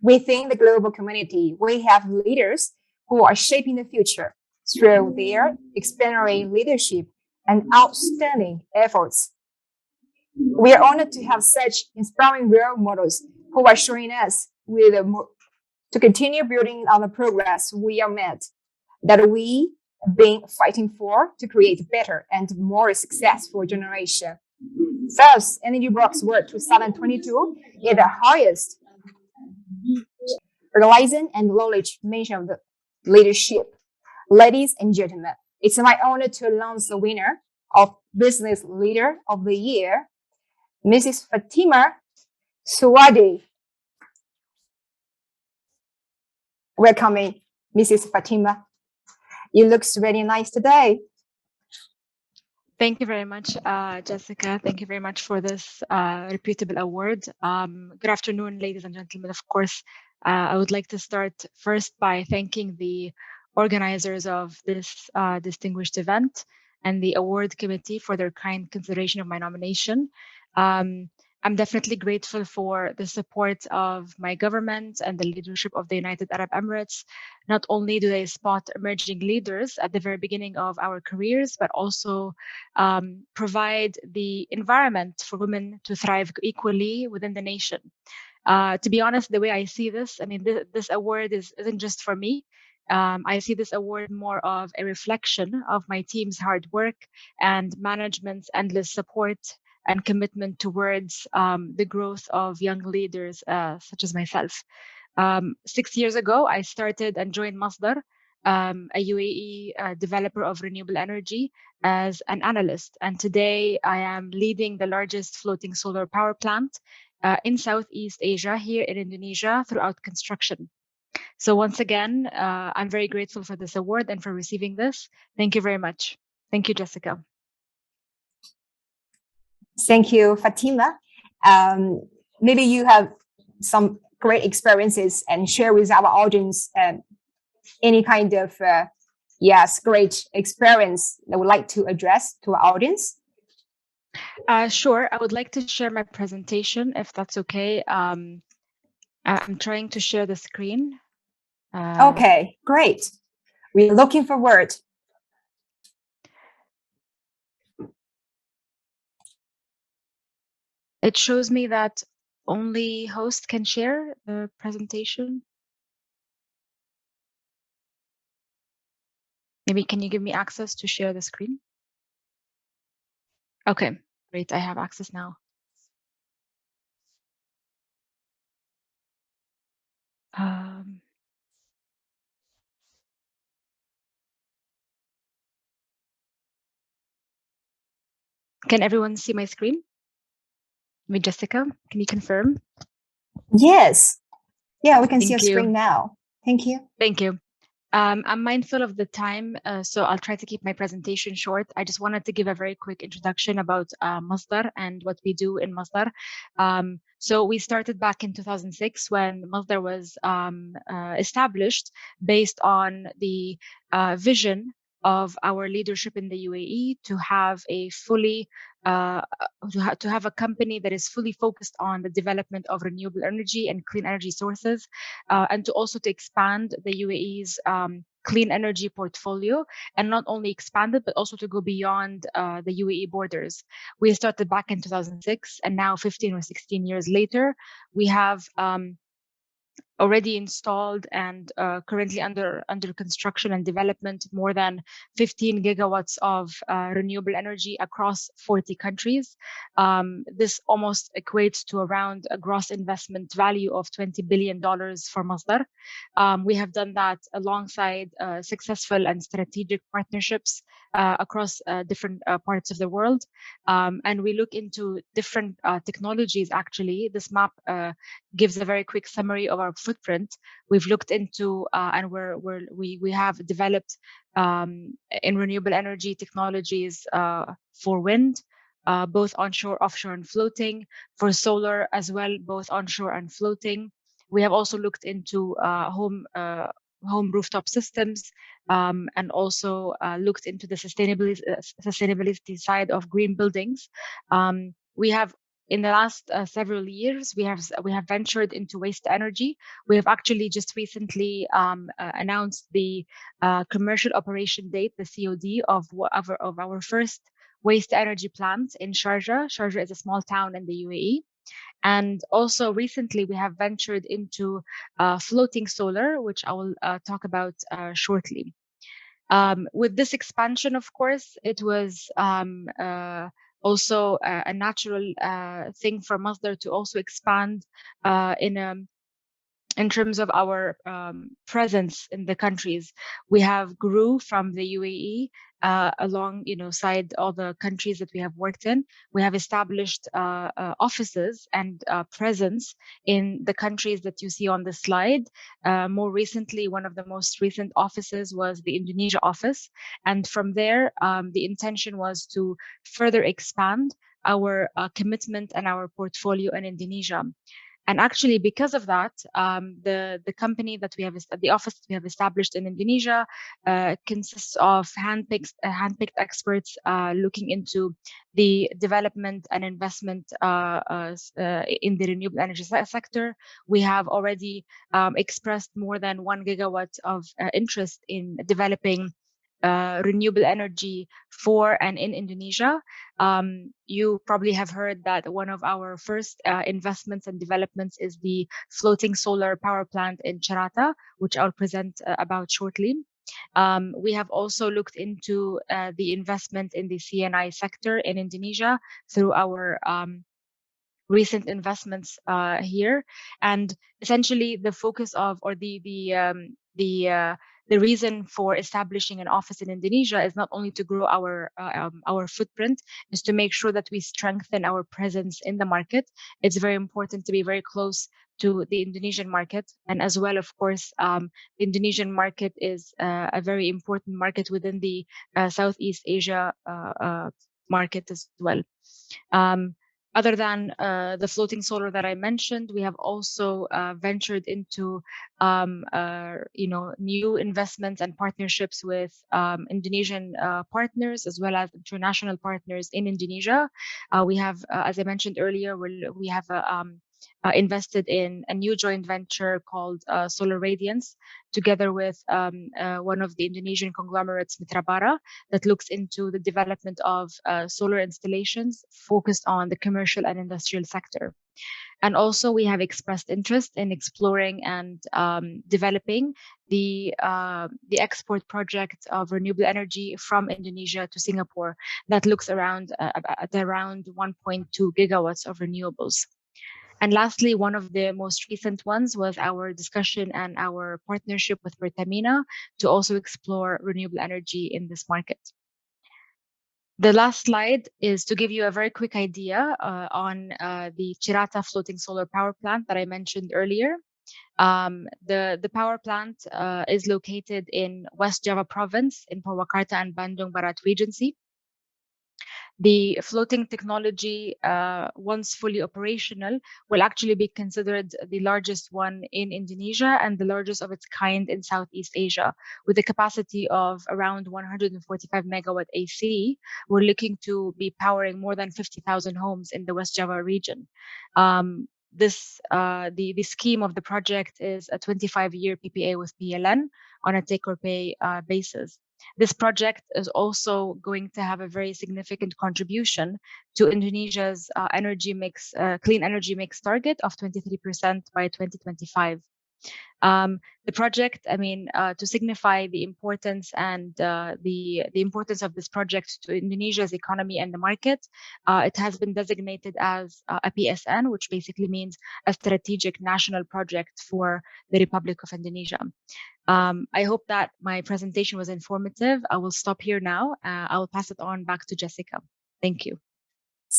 Within the global community, we have leaders who are shaping the future through their exemplary leadership and outstanding efforts. We are honored to have such inspiring role models who are showing us to continue building on the progress we are made, that we have been fighting for to create a better and more successful generation. Thus, Energy Blocks World 2022 is the highest realization and knowledge mention of the leadership. Ladies and gentlemen, it's my honor to announce the winner of Business Leader of the Year, Mrs. Fatima AlSuwaidi. Welcome, Mrs. Fatima. You look really nice today. Thank you very much, Jessica. Thank you very much for this reputable award. Good afternoon, ladies and gentlemen. Of course, I would like to start first by thanking the organizers of this distinguished event and the award committee for their kind consideration of my nomination. I'm definitely grateful for the support of my government and the leadership of the United Arab Emirates. Not only do they spot emerging leaders at the very beginning of our careers, but also provide the environment for women to thrive equally within the nation. To be honest, the way I see this, I mean, this award isn't just for me. I see this award more of a reflection of my team's hard work and management's endless support and commitment towards the growth of young leaders such as myself. 6 years ago, I started and joined Masdar, a UAE developer of renewable energy, as an analyst. And today I am leading the largest floating solar power plant in Southeast Asia, here in Indonesia, throughout construction. So once again, I'm very grateful for this award and for receiving this. Thank you very much. Thank you, Jessica. Thank you, Fatima. Maybe you have some great experiences and share with our audience any kind of great experience that would like to address to our audience. Sure. I would like to share my presentation, if that's okay. I'm trying to share the screen. Okay, great. We're looking forward. It shows me that only host can share the presentation. Maybe can you give me access to share the screen? Okay, great. I have access now. Can everyone see my screen? Me, Jessica, can you confirm? Yes. Yeah, we can see your screen now. Thank you. Thank you. I'm mindful of the time, so I'll try to keep my presentation short. I just wanted to give a very quick introduction about Masdar and what we do in Masdar. So we started back in 2006 when Masdar was established based on the vision of our leadership in the UAE to have a fully to have a company that is fully focused on the development of renewable energy and clean energy sources, and to also to expand the UAE's clean energy portfolio, and not only expand it, but also to go beyond the UAE borders. We started back in 2006, and now 15 or 16 years later, we have already installed and currently under construction and development more than 15 gigawatts of renewable energy across 40 countries. This almost equates to around a gross investment value of $20 billion for Masdar. We have done that alongside successful and strategic partnerships across different parts of the world. And we look into different technologies. Actually, this map gives a very quick summary of our footprint. We've looked into and we have developed in renewable energy technologies for wind, both onshore, offshore, and floating, for solar as well, both onshore and floating. We have also looked into home rooftop systems, and also looked into the sustainability side of green buildings. We have in the last several years, we have ventured into waste energy. We have actually just recently announced the commercial operation date, the COD of our first waste energy plant in Sharjah. Sharjah is a small town in the UAE. And also recently, we have ventured into floating solar, which I will talk about shortly. With this expansion, of course, it was also a natural thing for Masdar to also expand in terms of our presence in the countries. We have grew from the UAE along, side all the countries that we have worked in. We have established offices and presence in the countries that you see on the slide. More recently, one of the most recent offices was the Indonesia office. And from there, the intention was to further expand our commitment and our portfolio in Indonesia. And actually, because of that, the company that we have, the office that we have established in Indonesia, consists of handpicked experts looking into the development and investment in the renewable energy sector. We have already expressed more than 1 gigawatt of interest in developing renewable energy for and in Indonesia. You probably have heard that one of our first investments and developments is the floating solar power plant in Cerrata, which I'll present about shortly. We have also looked into the investment in the CNI sector in Indonesia through our recent investments here, and essentially the focus of, or the reason for establishing an office in Indonesia is not only to grow our footprint, is to make sure that we strengthen our presence in the market. It's very important to be very close to the Indonesian market, and as well, of course, the Indonesian market is a very important market within the Southeast Asia market as well. Other than the floating solar that I mentioned, we have also ventured into new investments and partnerships with Indonesian partners as well as international partners in Indonesia. We have, as I mentioned earlier, we have invested in a new joint venture called Solar Radiance, together with one of the Indonesian conglomerates, Mitra Bara, that looks into the development of solar installations focused on the commercial and industrial sector. And also, we have expressed interest in exploring and developing the export project of renewable energy from Indonesia to Singapore that looks around at around 1.2 gigawatts of renewables. And lastly, one of the most recent ones was our discussion and our partnership with Pertamina to also explore renewable energy in this market. The last slide is to give you a very quick idea on the Cerrata floating solar power plant that I mentioned earlier. The power plant is located in West Java province in Purwakarta and Bandung Barat Regency. The floating technology, once fully operational, will actually be considered the largest one in Indonesia and the largest of its kind in Southeast Asia, with a capacity of around 145 megawatt AC. We're looking to be powering more than 50,000 homes in the West Java region. The scheme of the project is a 25-year PPA with PLN on a take-or-pay basis. This project is also going to have a very significant contribution to Indonesia's energy mix, clean energy mix target of 23% by 2025. The project, to signify the importance and the importance of this project to Indonesia's economy and the market, it has been designated as a PSN, which basically means a strategic national project for the Republic of Indonesia. I hope that my presentation was informative. I will stop here now. I will pass it on back to Jessica. Thank you.